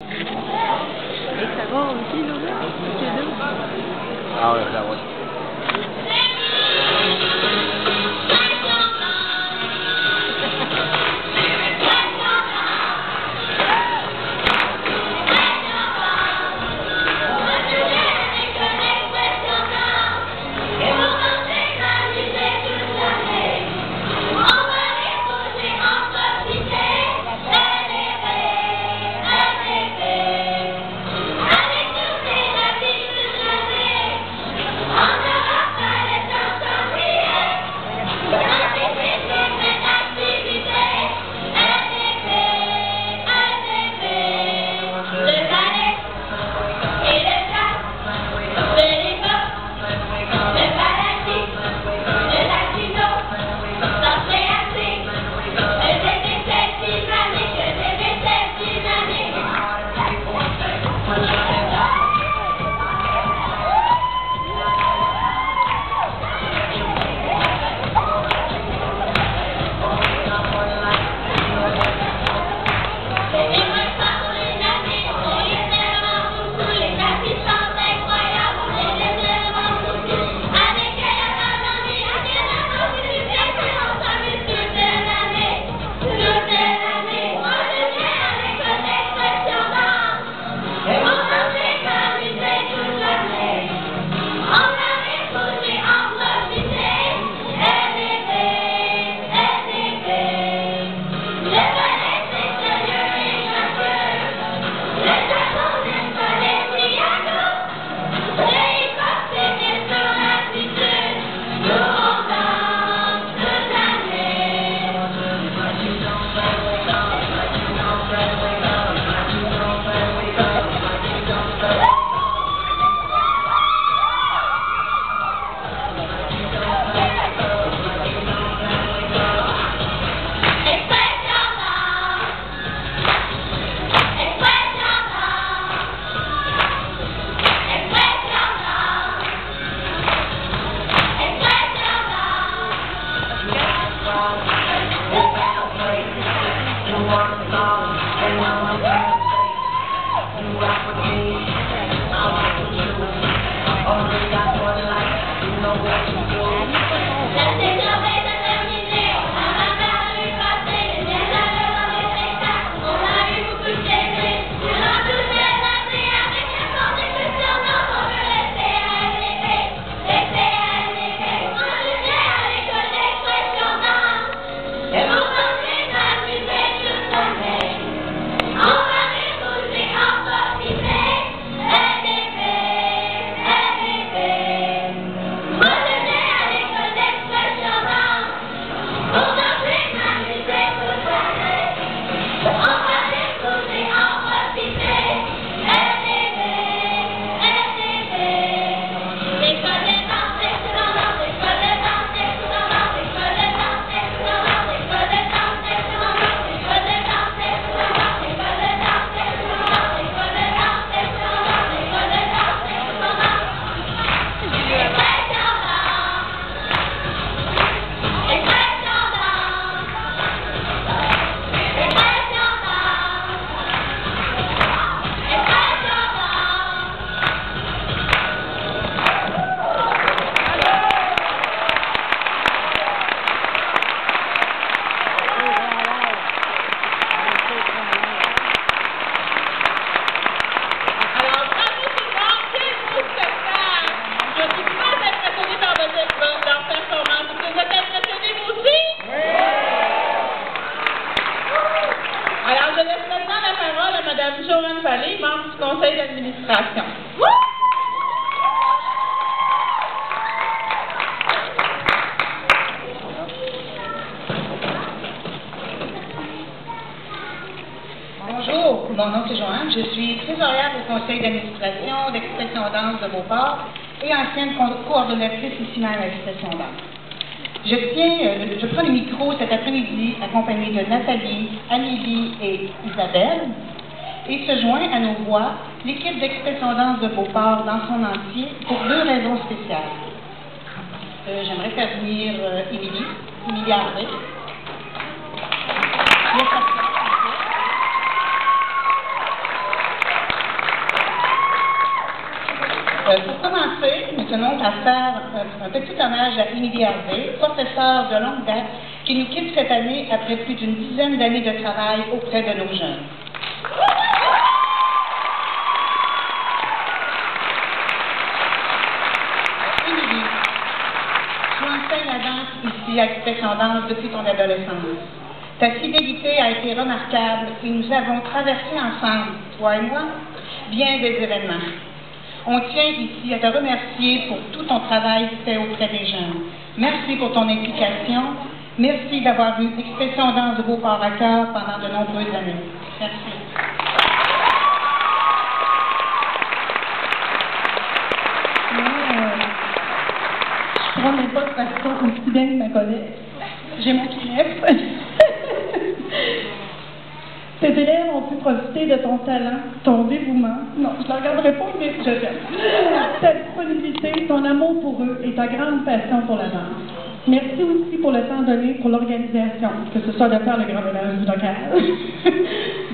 Et ça va aussi, Lola? C'est deux. Ah ouais, là, ouais. Membre du conseil d'administration. Bonjour, mon nom c'est Joanne, je suis trésorière au conseil d'administration d'Expression Danse de Beauport et ancienne coordonnatrice ici même à l'Expression Danse. Je prends le micro cet après-midi accompagnée de Nathalie, Amélie et Isabelle. Et se joint à nos voix l'équipe d'Expression Danse de Beauport dans son entier pour deux raisons spéciales. J'aimerais faire venir Émilie Harvey. Pour commencer, nous tenons à faire un petit hommage à Émilie Harvey, professeure de longue date, qui nous quitte cette année après plus d'une dizaine d'années de travail auprès de nos jeunes. Émilie, tu enseignes la danse ici à Expression Danse depuis ton adolescence. Ta fidélité a été remarquable et nous avons traversé ensemble, toi et moi, bien des événements. On tient ici à te remercier pour tout ton travail fait auprès des jeunes. Merci pour ton implication. Merci d'avoir eu Expression Danse de Beauport à cœur pendant de nombreuses années. Merci. Je prends mes pas de façon aussi bien que ma collègue. J'ai mon kilomètre. Tes élèves ont pu profiter de ton talent, ton dévouement. Non, je ne la regarderai pas, mais je t'aime. Ta disponibilité, ton amour pour eux et ta grande passion pour la danse. Merci aussi pour le temps donné pour l'organisation, que ce soit de faire le grand ménage du local,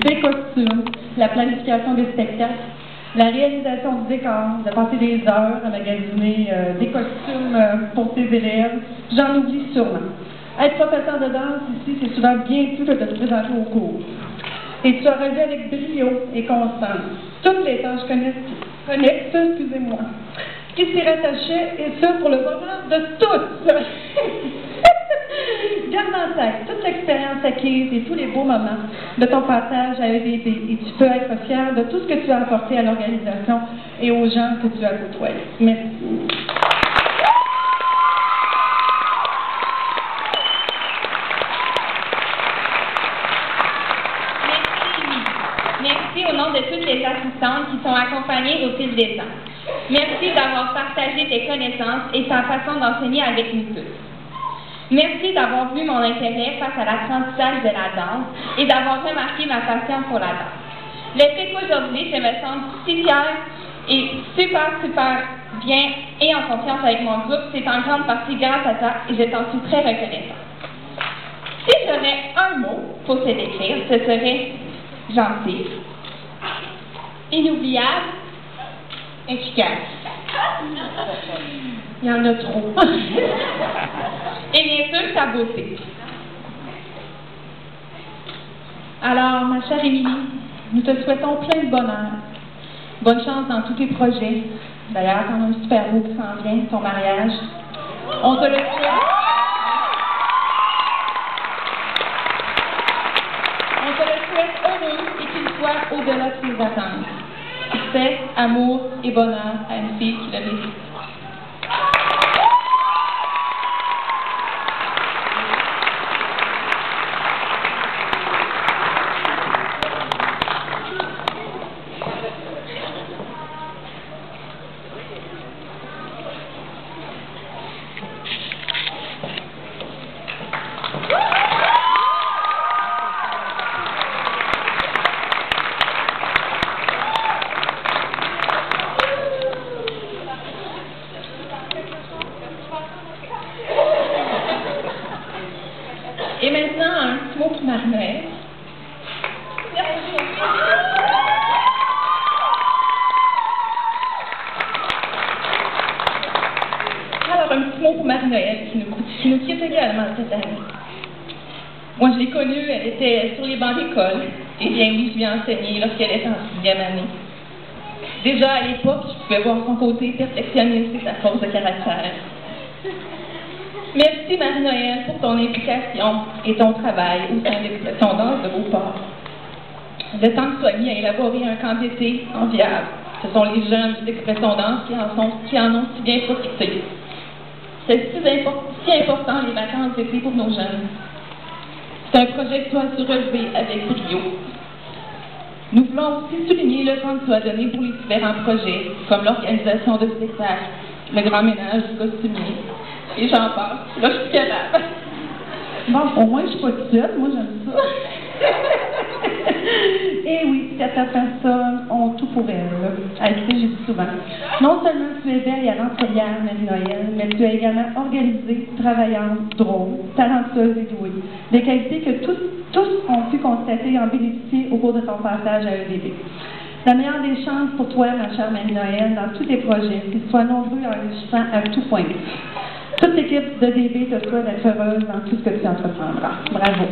des costumes, la planification des spectacles, la réalisation du décor, de passer des heures à magasiner des costumes pour tes élèves. J'en oublie sûrement. Être professeur de danse ici, c'est souvent bien plus que de te présenter au cours. Et tu as relevé avec brio et constance toutes les tâches connexes, excusez-moi, qui s'y rattachaient, et ce pour le bonheur de tous. Garde en tête toute l'expérience acquise et tous les beaux moments de ton passage à EDB, et tu peux être fier de tout ce que tu as apporté à l'organisation et aux gens que tu as côtoyés. Merci. Merci au nom de toutes les assistantes qui sont accompagnées au fil des ans. Merci d'avoir partagé tes connaissances et ta façon d'enseigner avec nous tous. Merci d'avoir vu mon intérêt face à l'apprentissage de la danse et d'avoir remarqué ma passion pour la danse. Le fait qu'aujourd'hui, je me sens si fière et super bien et en confiance avec mon groupe, c'est en grande partie grâce à toi et je t'en suis très reconnaissante. Si j'aurais un mot pour te décrire, ce serait gentil, inoubliable, efficace. Il y en a trop. Et bien sûr, ta beauté. Alors, ma chère Émilie, nous te souhaitons plein de bonheur. Bonne chance dans tous tes projets. D'ailleurs, t'en as un super beau qui s'en vient, ton mariage. On te le souhaite. On te le souhaite heureux et qu'il soit au-delà de tes attentes. Succès, amour et bonheur à une fille qui le mérite. Et maintenant, un petit mot pour Marie-Noël. Alors, un petit mot pour Marie-Noël qui nous quitte également cette année. Moi, je l'ai connue, elle était sur les bancs d'école. Et bien oui, je lui ai enseigné lorsqu'elle était en 6e année. Déjà à l'époque, je pouvais voir son côté perfectionniste et sa force de caractère. Merci Marie-Noël pour ton implication et ton travail au sein de l'Expression Danse de Beauport. Le temps que soit mis à élaborer un camp d'été enviable. Ce sont les jeunes d'Expression Danse qui en ont si bien profité. C'est si important les vacances d'été pour nos jeunes. C'est un projet que tu as su relever avec brio. Nous voulons aussi souligner le temps que tu as donné pour les différents projets, comme l'organisation de spectacles, le grand ménage du costumier, et j'en passe. Là, je suis capable. Bon, au moins, je suis pas toute seule. Moi, j'aime ça. Et oui, quand ta personne ont tout pour elle. Elle sait, j'ai dit souvent. Non seulement tu es belle et aventurière, Marie-Noël, mais tu es également organisée, travaillante, drôle, talentueuse et douée. Des qualités que tous ont pu constater et en bénéficier au cours de ton passage à EDB. La meilleure des chances pour toi, ma chère Marie-Noël, dans tous tes projets, qu'ils soient nombreux et enrichissants à tout point de vue. Toute l'équipe de DB te souhaite d'être heureuse dans tout ce que tu entreprendras. Bravo.